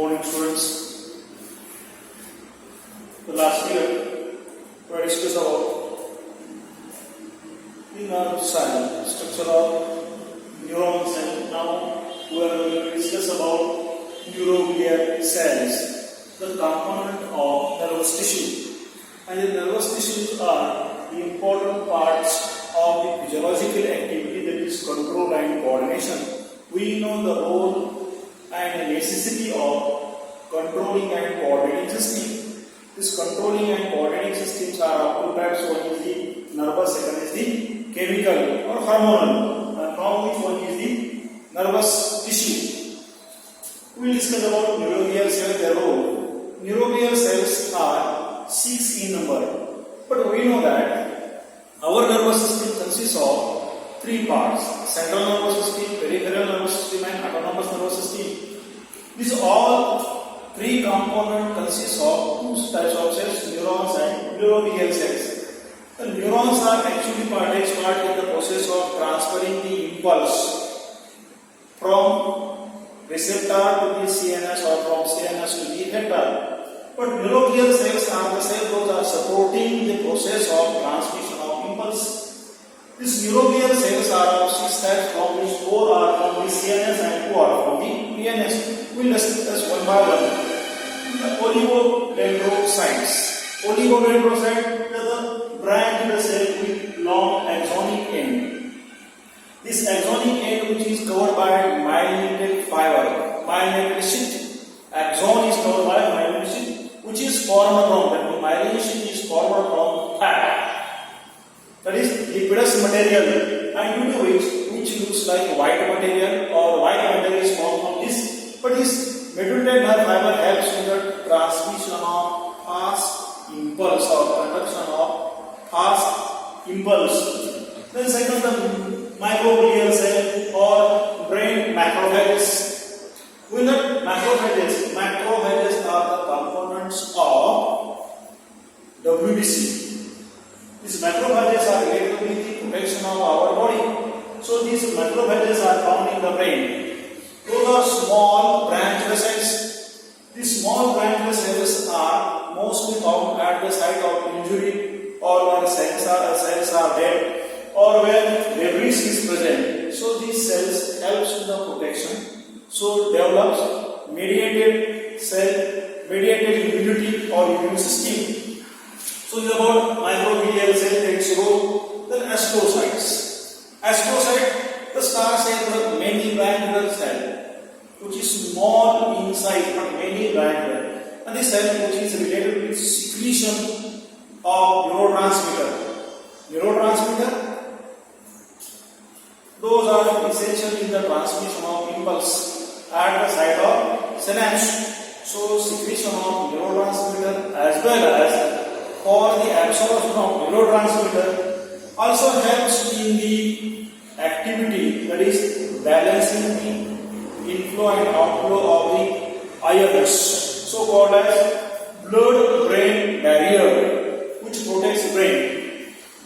morning, students. The last year we discussed about the nerve cell, structure of neurons, and now we are going to discuss about neuroglial cells, the component of nervous tissue. And the nervous tissues are the important parts of the physiological activity, that is control and coordination. We know the role and the necessity of controlling and coordinating system. This controlling and coordinating systems are of two types. One is the nervous, second is the chemical or hormonal. And from which one is the nervous tissue. We will discuss about neuroglial cells, their role. Neuroglial cells are 6 in number, but we know that our nervous system consists of 3 parts: central nervous system, peripheral nervous system, and autonomous nervous system. These all 3 components consist of 2 types of cells: neurons and neuroglial cells. The neurons are actually part in the process of transferring the impulse from receptor to the CNS or from CNS to the effector. But neuroglial cells are the cells that are supporting the process of transmission of impulse. These neuroglial cells are of 6 types, from which 4 are from the CNS and 2 are from the PNS. We will discuss one by one. The oligodendrocytes. Oligodendrocyte is the branch cell with long axonic end. This axonic end, which is covered by myelinated fiber, myelinated sheath. Axon is covered by myelinated sheath, which is formed from the myelinated sheath is formed from fat. That is lipidous material, and due to which looks like white material, or white material is formed from this. But this medullary nerve fiber helps in the transmission of fast impulse or conduction of fast impulse. Then second, the microglial cell or brain macrophages. We know macrophages are the components of WBC. These macrophages are related with the protection of our body. So these macrophages are found in the brain. Those are small branched cells. These small branched cells are mostly found at the site of injury, or where cells are dead, or where debris is present. So these cells helps in the protection. So develops mediated immunity or immune system. So it is about microglial cell, its role. Then astrocytes. Astrocyte, the star cell, the many branched cell, which is small in size but many branched. And this cell which is related with secretion of neurotransmitter. Those are essential in the transmission of impulse at the site of synapse. So secretion of neurotransmitter as well as for the absorption of neurotransmitter also helps in the activity, that is balancing the inflow and outflow of the ions, so called as blood-brain barrier, which protects brain.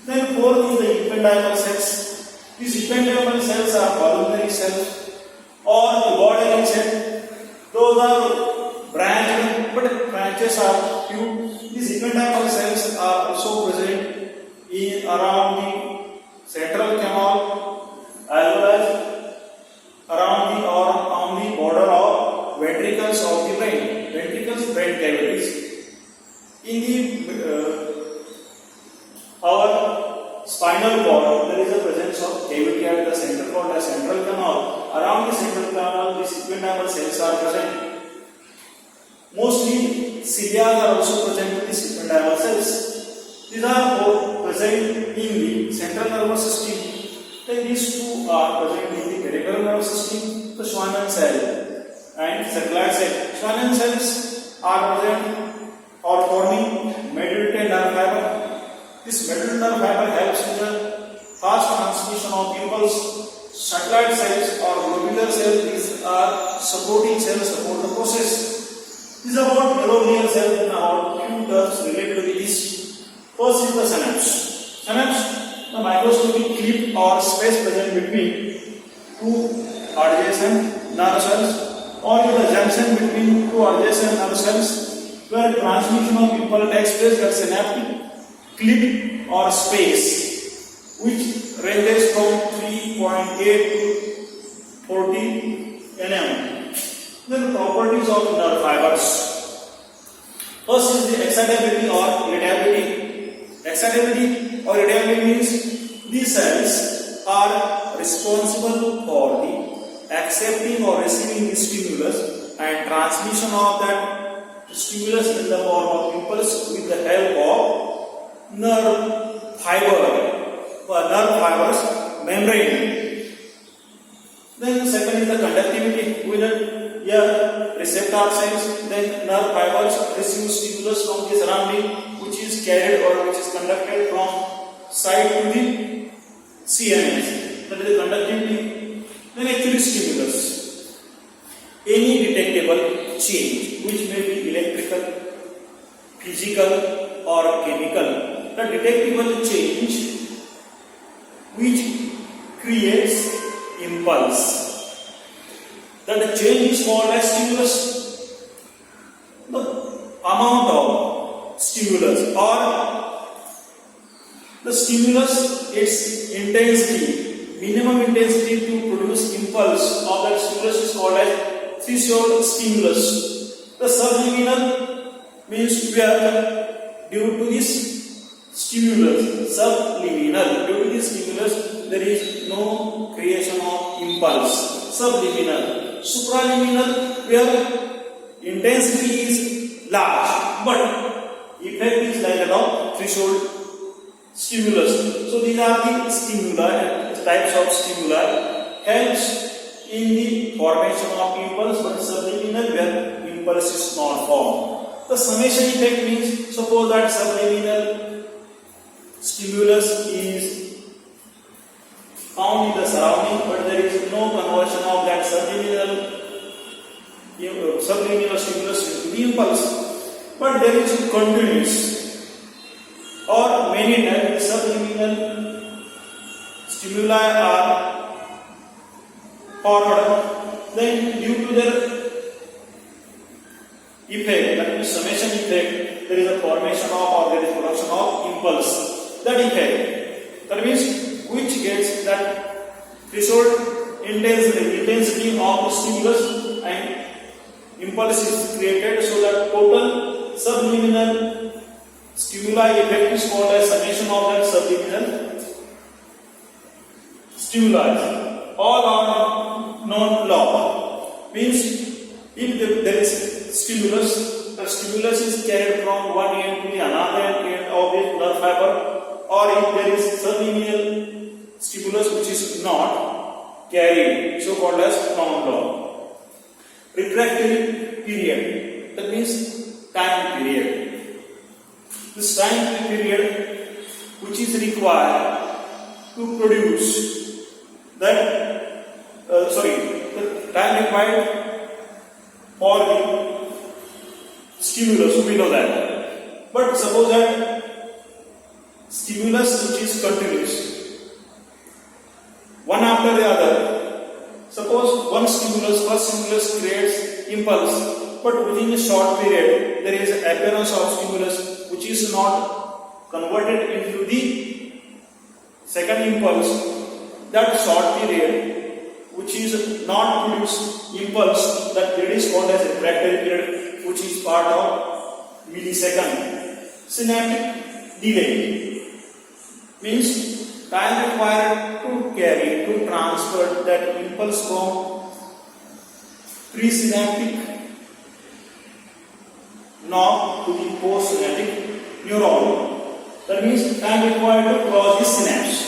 Then fourth is the ependymal cells. These ependymal cells are voluntary cells or the borderline cells. Those are branched, but branches are few. These ependymal cells are also present around the central canal as well as around or on the border of ventricles of the brain. Ventricles, brain cavities. In the our spinal cord, there is a presence of cavity at the center called the central canal. Around the central canal, these ependymal cells are present. Mostly cilia are also present in the ependymal cells. These are all present in the central nervous system. Then these 2 are present in the peripheral nervous system, the Schwann cell and Circular cell. Schwann cells are present or forming medullary nerve fiber. This medullary nerve fiber helps in the fast transmission of impulse. Satellite cells or globular cells, these are supporting cells, support the process. This is about neuroglial cells and about few terms related with this. First is the synapse. Synapse, the microscopic clip or space present between 2 adjacent nerve cells or in the junction between two adjacent nerve cells where transmission of impulse takes place at synaptic clip or space which ranges from 3.8 to 40 nm. Then the properties of nerve fibers. First is the excitability or irritability. Excitability or irritability means these cells are responsible for the accepting or receiving the stimulus and transmission of that stimulus in the form of impulse with the help of nerve fibers membrane. Then second is the conductivity. With here receptor cells, then nerve fibers receive stimulus from the surrounding which is carried or which is conducted from side to the CNS. That is the conductivity. Then actually stimulus. Any detectable change which may be electrical, physical or chemical. The detectable change which creates impulse. That the change is called as stimulus. The amount of stimulus or the stimulus, its intensity, minimum intensity to produce impulse of that stimulus is called as threshold stimulus. The subliminal means where due to this stimulus, due to this stimulus there is no creation of impulse. Subliminal. Supraliminal where intensity is large but effect is like that of threshold stimulus. So these are the stimuli, types of stimuli helps in the formation of impulse, but subliminal where impulse is not formed. The summation effect means suppose that subliminal stimulus is found in the surrounding, but there is no conversion of that subliminal stimulus into the impulse, but there is continuous or many times subliminal stimuli are forward. Then due to their effect, that means summation effect, there is a formation of or there is production of impulse. That effect, that means which gets that threshold intensity of stimulus and impulse is created, so that total subliminal stimuli effect is called as summation of that subliminal stimuli. All are known law. Means if there is stimulus, the stimulus is carried from one end to the another end of the nerve fiber, or if there is subliminal stimulus which is not carried, so called as non-law. Refractory period, that means time period. This time period which is required to produce that the time required for the stimulus, we know that. But suppose that stimulus which is continuous, one after the other. Suppose first stimulus creates impulse, but within a short period there is appearance of stimulus which is not converted into the second impulse. That short period which is not produced impulse, that period is called as refractory period, which is part of millisecond. Synaptic delay means time required to transfer that impulse from presynaptic knob to the postsynaptic neuron. That means time required to cross the synapse.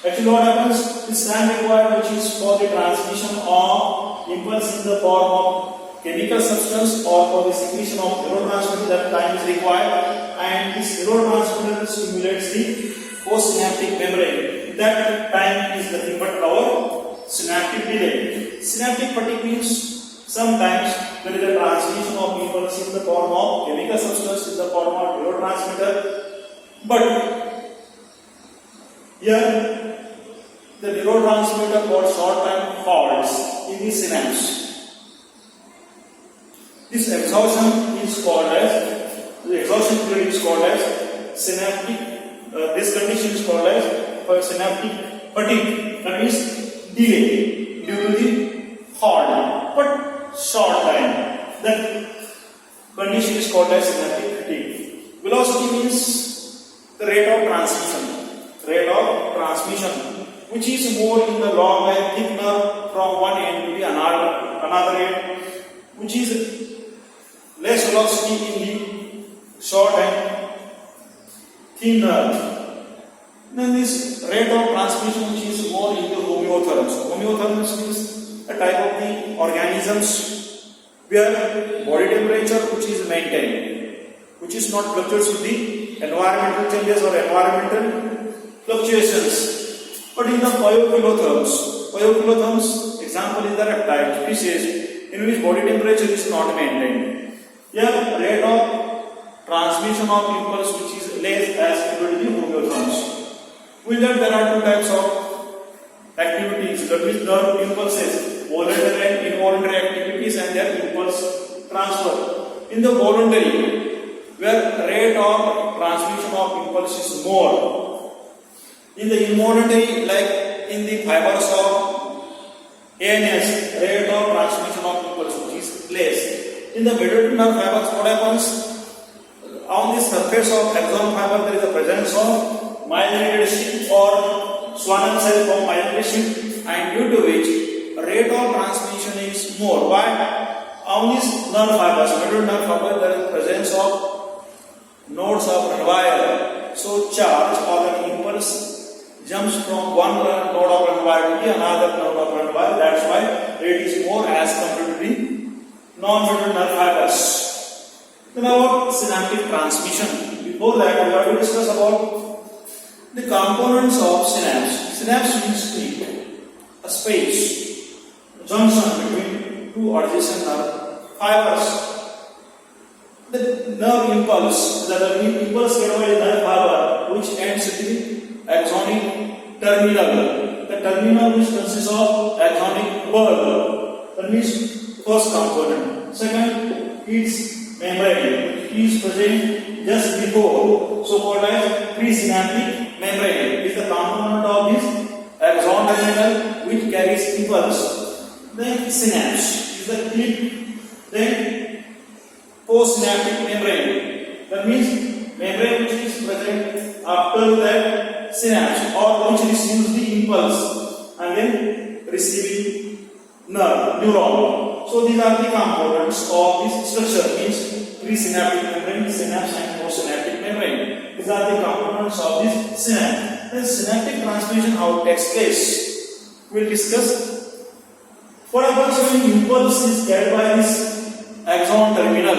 Actually what happens, this time required which is for the transmission of impulse in the form of chemical substance or for the secretion of neurotransmitter, that time is required, and this neurotransmitter stimulates the postsynaptic membrane. That time is nothing but our synaptic delay. Synaptic fatigue means sometimes there is a transmission of impulse in the form of chemical substance in the form of neurotransmitter, but here the neurotransmitter for short time halts in the synapse. This exhaustion is called as, the exhaustion period is called as synaptic, this condition is called as synaptic fatigue, that is delay due to the hard but short time. That condition is called as synaptic fatigue. Velocity means the rate of transmission, which is more in the long and thick nerve from one end to the another end, which is less velocity in the short and thin nerve. Then this rate of transmission which is more in the homeotherms. Homeotherms means a type of the organisms where body temperature which is maintained, which is not fluctuates with the environmental changes or environmental fluctuations. But in the pyophilotherms, example is the reptile species in which body temperature is not maintained. Here, rate of transmission of impulse which is less as compared to the homeotherms. We learned there are two types of activities, that means nerve impulses, voluntary and involuntary activities and their impulse transfer. In the voluntary, where rate of transmission of impulse is more. In the involuntary, like in the fibers of ANS, rate of transmission of impulse which is less. In the medullary nerve fibers, what happens? On the surface of axon fiber, there is a presence of myelinated sheath or Schwann cell from myelinated sheath, and due to which rate of transmission is more. Why? On these nerve fibers, medullary nerve fiber, there is presence of nodes of Ranvier. So charge or the impulse jumps from one node of Ranvier to the another node of Ranvier. That's why rate is more as compared to the non-medullary nerve fibers. Then about synaptic transmission. Before that, we have to discuss about the components of synapse. Synapse means street, a space, a junction between two adjacent nerve fibers. The nerve impulse, the impulse carried by the nerve fiber, which ends with the axonic terminal. The terminal which consists of axonic bulb. That means first component. Second, its membrane, which is present just before, so called as presynaptic membrane. It is the component of this axon terminal which carries impulse. Then synapse is the clip. Then postsynaptic membrane. That means membrane which is present after that synapse or which receives the impulse and then receiving neuron. So these are the components of this structure, means presynaptic membrane, synapse and postsynaptic membrane. These are the components of this synapse. Then synaptic transmission, how it takes place, we will discuss. What happens when impulse is carried by this axon terminal?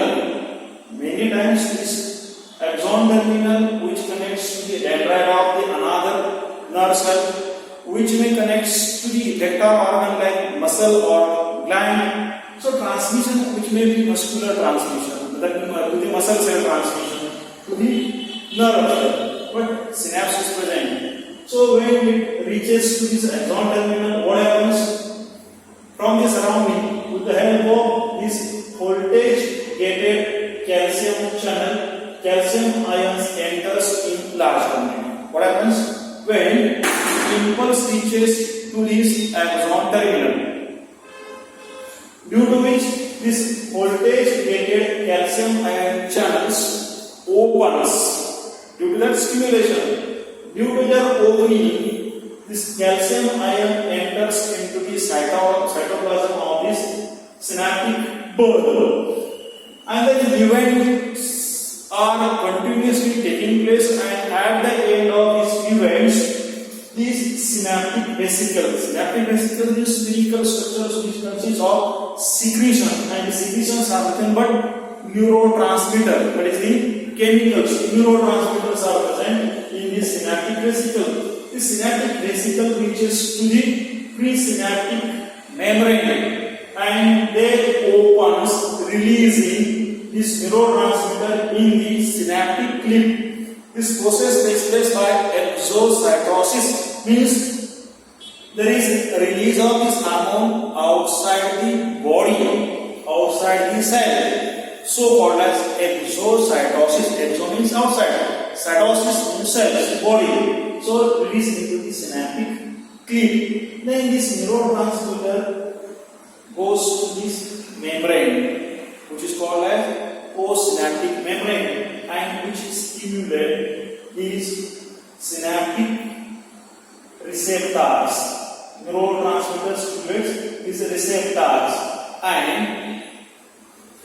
Many times this axon terminal which connects to the dendrite of the another nerve cell, which may connects to the effector organ like muscle or gland. So transmission which may be muscular transmission, that to the muscle cell transmission, to the nerve, but synapse is present. So when it reaches to this axon terminal, what happens? From the surrounding, with the help of this voltage gated calcium channel, calcium ions enters in large quantity. What happens? When impulse reaches to this axon terminal, due to which this voltage gated calcium ion channels opens due to that stimulation. Due to their opening, this calcium ion enters into the cytoplasm of this synaptic bulb, and the events are continuously taking place, and at the end of these events, these synaptic vesicles is spherical structures which consist of secretion, and the secretions are nothing but neurotransmitter, that is the chemicals. Neurotransmitters are present in this synaptic vesicle. This synaptic vesicle reaches to the presynaptic membrane and there opens, releasing this neurotransmitter in the synaptic clip. This process takes place by exocytosis, means there is a release of this hormone outside the body, outside the cell, so called as exocytosis. Exo means outside, cytosis means cells, body. So release into the synaptic clip. Then this neurotransmitter goes to this membrane, which is called as postsynaptic membrane, and which stimulate these synaptic receptors. Neurotransmitter stimulates these receptors, and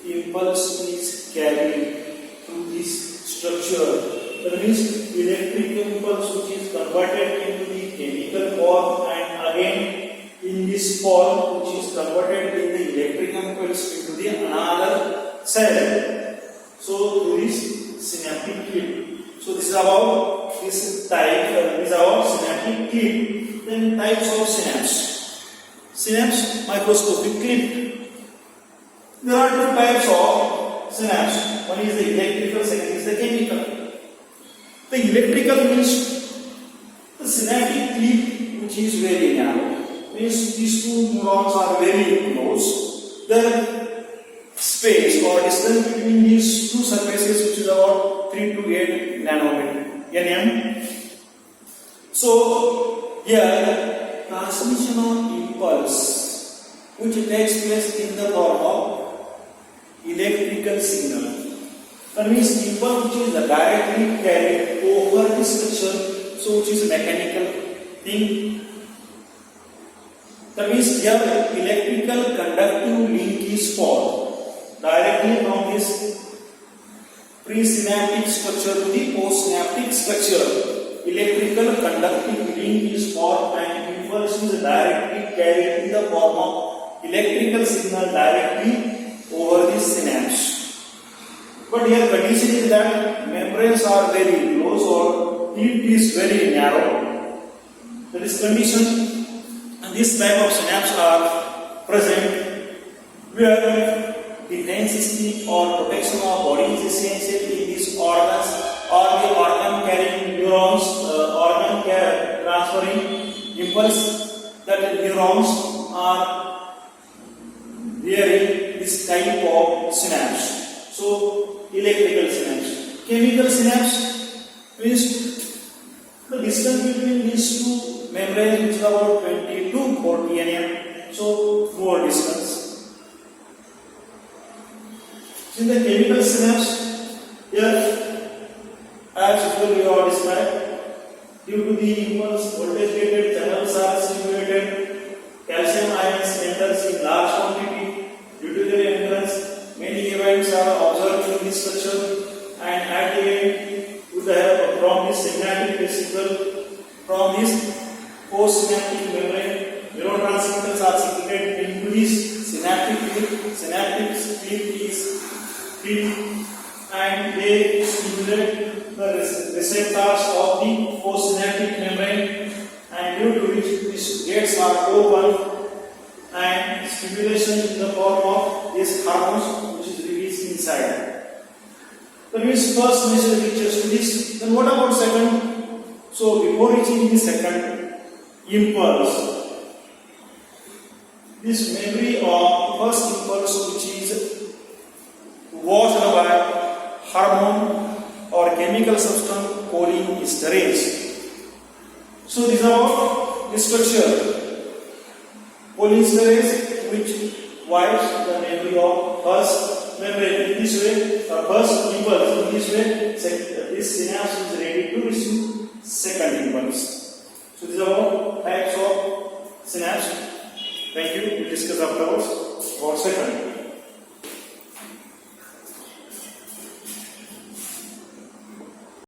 impulse is carried through this structure. That means electric impulse which is converted into the chemical form, and again in this form which is converted in the electric impulse into the another cell. So through this synaptic clip. So this is about this type. This is about synaptic clip. Then types of synapse. Synapse microscopic clip. There are two types of synapse. One is the electrical, second is the chemical. The electrical means the synaptic clip which is very narrow. Means these two neurons are very close. The space or distance between these two surfaces which is about 3 to 8 nanometer nm. So here transmission of impulse which takes place in the form of electrical signal. That means impulse which is directly carried over the structure, so which is a mechanical thing. That means here electrical conductive link is formed directly from this presynaptic structure to the postsynaptic structure. Electrical conductive link is formed and impulse is directly carried in the form of electrical signal directly over the synapse. But here condition is that membranes are very close or clip is very narrow. That is condition, and this type of synapse are present where defense system or protection of body is essential in these organs or the organ carrying neurons, organ transferring impulse, that neurons are bearing this type of synapse. So electrical synapse. Chemical synapse means the distance between these two membranes which is about 20 to 40 nm. So more distance. In the chemical synapse, here as usual we have described, due to the impulse voltage gated channels are stimulated, calcium ions enters in large quantity. Due to their entrance, many events are observed in this structure, and at the end, with the help from this synaptic vesicle, from this postsynaptic membrane, neurotransmitters are secreted into this synaptic clip. Synaptic clip is filled, and they stimulate the receptors of the postsynaptic membrane, and due to which these gates are open, and stimulation in the form of these hormones which is released inside. That means first measure reaches to this. Then what about second? So before reaching the second impulse, this memory of first impulse which is washed by hormone or chemical substance cholinesterase. So these are all the structure. Cholinesterase which wipes the memory of first membrane. In this way, first impulse. In this way, this synapse is ready to receive second impulse. So these are all types of synapse. Thank you. We'll discuss afterwards about second.